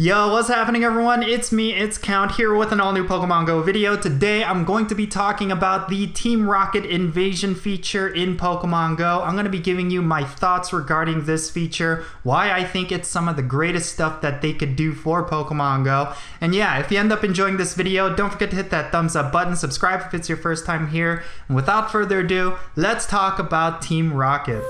Yo, what's happening everyone? It's me, it's Count, here with an all new Pokemon Go video. Today I'm going to be talking about the Team Rocket invasion feature in Pokemon Go. I'm going to be giving you my thoughts regarding this feature, why I think it's some of the greatest stuff that they could do for Pokemon Go. And yeah, if you end up enjoying this video, don't forget to hit that thumbs up button, subscribe if it's your first time here. And without further ado, let's talk about Team Rocket.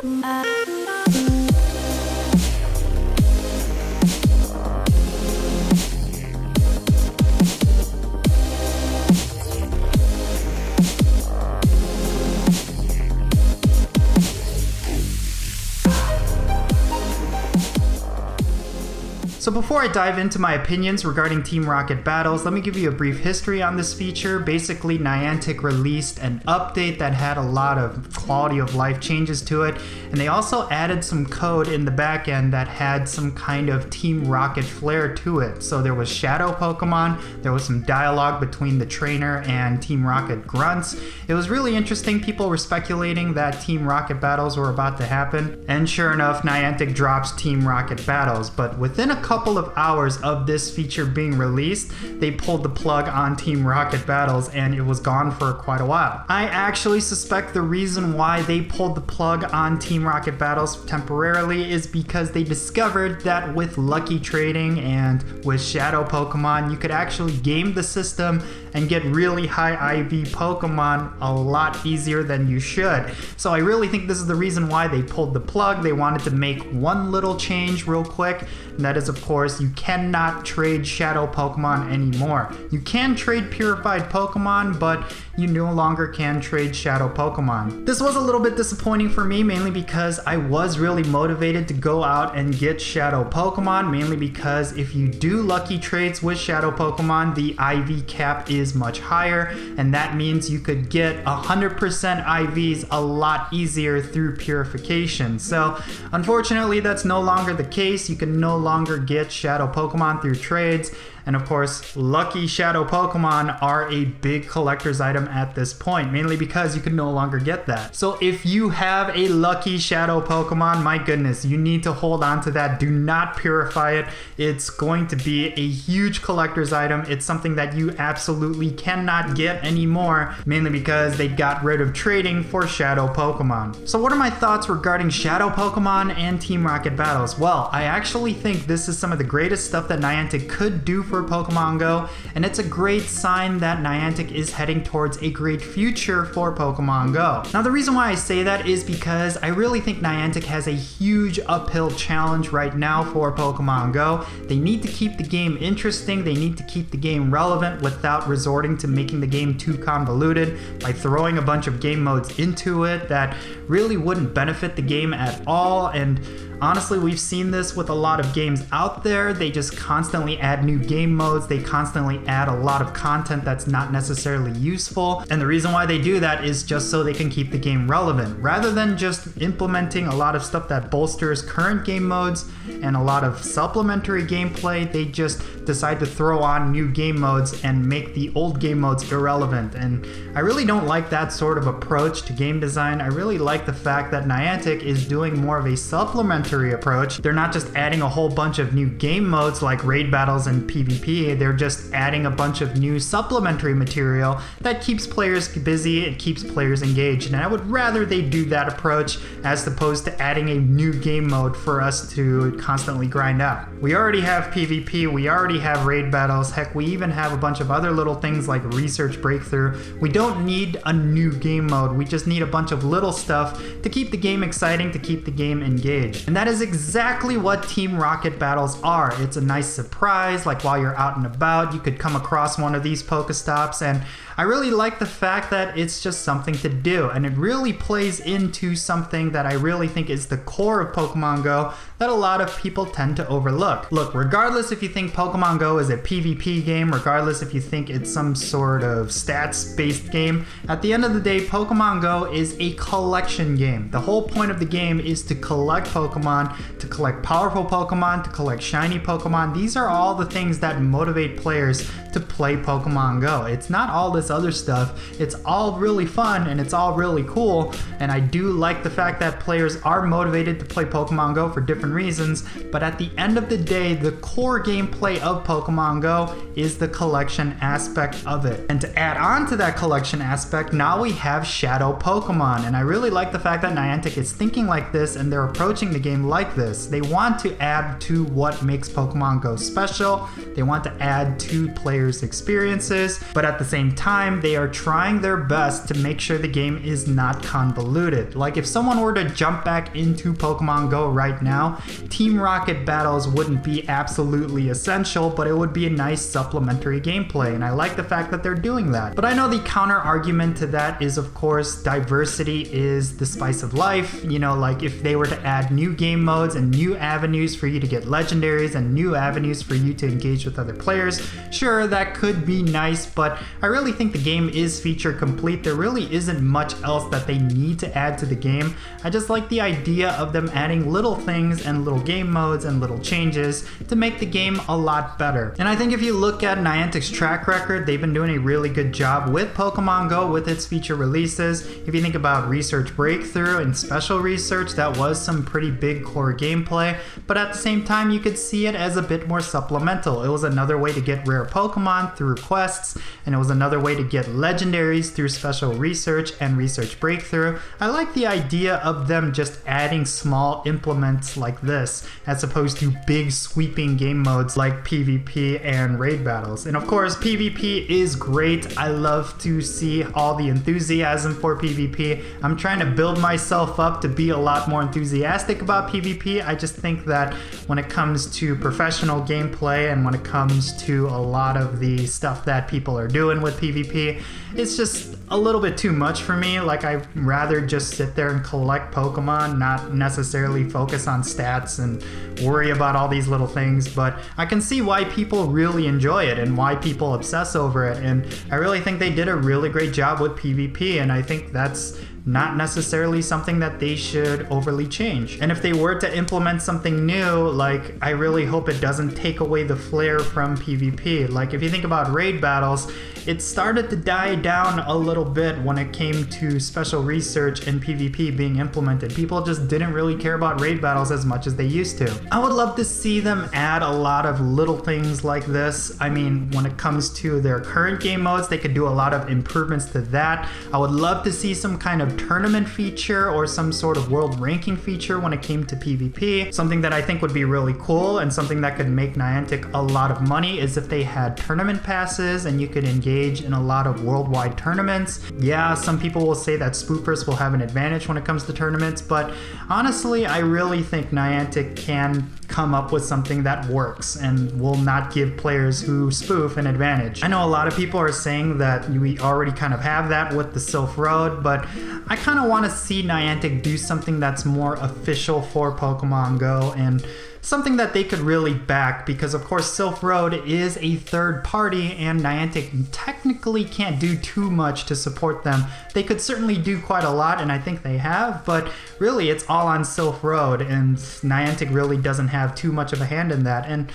So before I dive into my opinions regarding Team Rocket battles, let me give you a brief history on this feature. Basically, Niantic released an update that had a lot of quality of life changes to it, and they also added some code in the back end that had some kind of Team Rocket flair to it. So there was shadow Pokemon, there was some dialogue between the trainer and Team Rocket grunts. It was really interesting. People were speculating that Team Rocket battles were about to happen, and sure enough, Niantic drops Team Rocket battles, but within a couple of hours of this feature being released, they pulled the plug on Team Rocket battles and it was gone for quite a while. I actually suspect the reason why they pulled the plug on Team Rocket battles temporarily is because they discovered that with lucky trading and with shadow Pokemon, you could actually game the system and get really high IV Pokemon a lot easier than you should. So I really think this is the reason why they pulled the plug. They wanted to make one little change real quick, and that is, of course, you cannot trade shadow Pokemon anymore. You can trade purified Pokemon, but you no longer can trade shadow Pokemon. This was a little bit disappointing for me, mainly because I was really motivated to go out and get shadow Pokemon, mainly because if you do lucky trades with shadow Pokemon, the IV cap is much higher, and that means you could get 100% IVs a lot easier through purification. So unfortunately, that's no longer the case. You can no longer get shadow Pokemon through trades. And of course, lucky shadow Pokemon are a big collector's item at this point, mainly because you can no longer get that. So if you have a lucky shadow Pokemon, my goodness, you need to hold on to that. Do not purify it. It's going to be a huge collector's item. It's something that you absolutely cannot get anymore, mainly because they got rid of trading for shadow Pokemon. So what are my thoughts regarding shadow Pokemon and Team Rocket battles? Well, I actually think this is some of the greatest stuff that Niantic could do for Pokemon Go, and it's a great sign that Niantic is heading towards a great future for Pokemon Go. Now, the reason why I say that is because I really think Niantic has a huge uphill challenge right now for Pokemon Go. They need to keep the game interesting, they need to keep the game relevant without resorting to making the game too convoluted by throwing a bunch of game modes into it that really wouldn't benefit the game at all. And honestly, we've seen this with a lot of games out there. They just constantly add new game modes. They constantly add a lot of content that's not necessarily useful. And the reason why they do that is just so they can keep the game relevant. Rather than just implementing a lot of stuff that bolsters current game modes and a lot of supplementary gameplay, they just decide to throw on new game modes and make the old game modes irrelevant. And I really don't like that sort of approach to game design. I really like the fact that Niantic is doing more of a supplementary approach. They're not just adding a whole bunch of new game modes like raid battles and PvP, they're just adding a bunch of new supplementary material that keeps players busy, it keeps players engaged, and I would rather they do that approach as opposed to adding a new game mode for us to constantly grind out. We already have PvP, we already have raid battles, heck, we even have a bunch of other little things like research breakthrough. We don't need a new game mode, we just need a bunch of little stuff to keep the game exciting, to keep the game engaged. And that is exactly what Team Rocket battles are. It's a nice surprise, like while you're out and about, you could come across one of these Pokestops, and I really like the fact that it's just something to do, and it really plays into something that I really think is the core of Pokemon Go that a lot of people tend to overlook. Look, regardless if you think Pokemon Go is a PvP game, regardless if you think it's some sort of stats-based game, at the end of the day, Pokemon Go is a collection game. The whole point of the game is to collect Pokemon Pokemon, to collect powerful Pokemon, to collect shiny Pokemon. These are all the things that motivate players to play Pokemon Go. It's not all this other stuff. It's all really fun and it's all really cool, and I do like the fact that players are motivated to play Pokemon Go for different reasons, but at the end of the day, the core gameplay of Pokemon Go is the collection aspect of it. And to add on to that collection aspect, now we have Shadow Pokemon, and I really like the fact that Niantic is thinking like this and they're approaching the game like this. They want to add to what makes Pokemon Go special. They want to add to players' experiences, but at the same time, they are trying their best to make sure the game is not convoluted. Like if someone were to jump back into Pokemon Go right now, Team Rocket battles wouldn't be absolutely essential, but it would be a nice supplementary gameplay, and I like the fact that they're doing that. But I know the counter argument to that is, of course, diversity is the spice of life. You know, like if they were to add new game modes and new avenues for you to get legendaries and new avenues for you to engage with other players, sure, that could be nice, but I really think the game is feature complete. There really isn't much else that they need to add to the game. I just like the idea of them adding little things and little game modes and little changes to make the game a lot better. And I think if you look at Niantic's track record, they've been doing a really good job with Pokemon Go with its feature releases. If you think about Research Breakthrough and Special Research, that was some pretty big core gameplay, but at the same time you could see it as a bit more supplemental. It was another way to get rare Pokemon through quests, and it was another way to get legendaries through Special Research and Research Breakthrough. I like the idea of them just adding small implements like this as opposed to big sweeping game modes like PvP and raid battles. And of course, PvP is great. I love to see all the enthusiasm for PvP. I'm trying to build myself up to be a lot more enthusiastic about PvP. I just think that when it comes to professional gameplay and when it comes to a lot of the stuff that people are doing with PvP, it's just a little bit too much for me. Like, I'd rather just sit there and collect Pokemon, not necessarily focus on stats and worry about all these little things. But I can see why people really enjoy it and why people obsess over it, and I really think they did a really great job with PvP, and I think that's not necessarily something that they should overly change. And if they were to implement something new, like, I really hope it doesn't take away the flair from PvP. Like, if you think about raid battles, it started to die down a little bit when it came to Special Research and PvP being implemented. People just didn't really care about raid battles as much as they used to. I would love to see them add a lot of little things like this. I mean, when it comes to their current game modes, they could do a lot of improvements to that. I would love to see some kind of tournament feature or some sort of world ranking feature when it came to PvP. Something that I think would be really cool and something that could make Niantic a lot of money is if they had tournament passes and you could engage in a lot of worldwide tournaments. Yeah, some people will say that spoofers will have an advantage when it comes to tournaments, but honestly, I really think Niantic can come up with something that works and will not give players who spoof an advantage. I know a lot of people are saying that we already kind of have that with the Sylph Road, but I kind of want to see Niantic do something that's more official for Pokemon Go and something that they could really back, because of course Sylph Road is a third party and Niantic technically can't do too much to support them. They could certainly do quite a lot, and I think they have, but really it's all on Sylph Road, and Niantic really doesn't have too much of a hand in that. And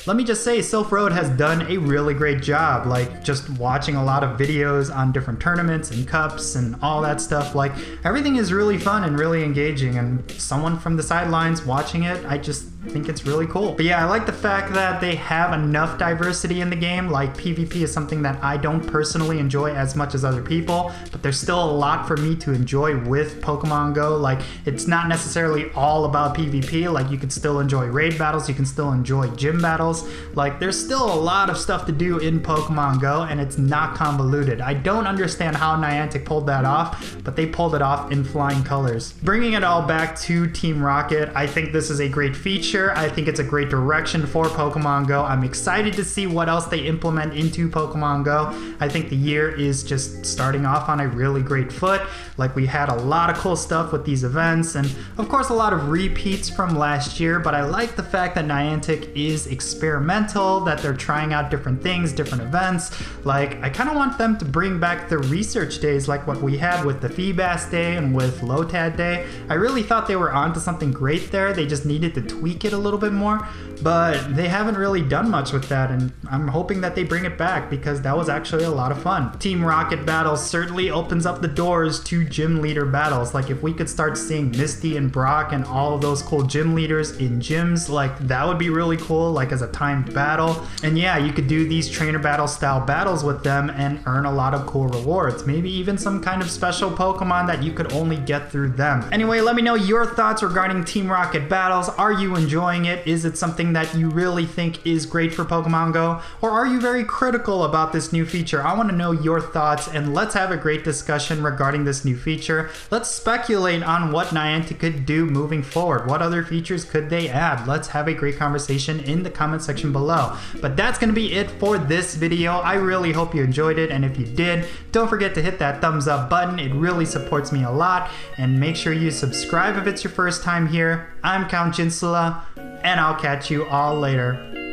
let me just say, Sylph Road has done a really great job. Like, just watching a lot of videos on different tournaments and cups and all that stuff, like, everything is really fun and really engaging, and someone from the sidelines watching it, I just think it's really cool. But yeah, I like the fact that they have enough diversity in the game. Like, PvP is something that I don't personally enjoy as much as other people, but there's still a lot for me to enjoy with Pokemon Go. Like, it's not necessarily all about PvP. Like, you can still enjoy raid battles, you can still enjoy gym battles. Like, there's still a lot of stuff to do in Pokemon Go, and it's not convoluted. I don't understand how Niantic pulled that off, but they pulled it off in flying colors. Bringing it all back to Team Rocket, I think this is a great feature. future. I think it's a great direction for Pokemon Go. I'm excited to see what else they implement into Pokemon Go. I think the year is just starting off on a really great foot. Like, we had a lot of cool stuff with these events, and of course a lot of repeats from last year, but I like the fact that Niantic is experimental, that they're trying out different things, different events. Like, I kind of want them to bring back the research days like what we had with the Feebas Day and with Lotad Day. I really thought they were onto something great there. They just needed to tweak it a little bit more, but they haven't really done much with that, and I'm hoping that they bring it back because that was actually a lot of fun. Team Rocket battles certainly opens up the doors to gym leader battles. Like, if we could start seeing Misty and Brock and all of those cool gym leaders in gyms, like, that would be really cool, like as a timed battle. And yeah, you could do these trainer battle style battles with them and earn a lot of cool rewards. Maybe even some kind of special Pokemon that you could only get through them. Anyway, let me know your thoughts regarding Team Rocket battles. Are you enjoying it? Is it something that you really think is great for Pokemon Go? Or are you very critical about this new feature? I want to know your thoughts, and let's have a great discussion regarding this new feature. Let's speculate on what Niantic could do moving forward. What other features could they add? Let's have a great conversation in the comment section below. But that's going to be it for this video. I really hope you enjoyed it, and if you did, don't forget to hit that thumbs up button. It really supports me a lot, and make sure you subscribe if it's your first time here. I'm Count Jinsula, and I'll catch you all later.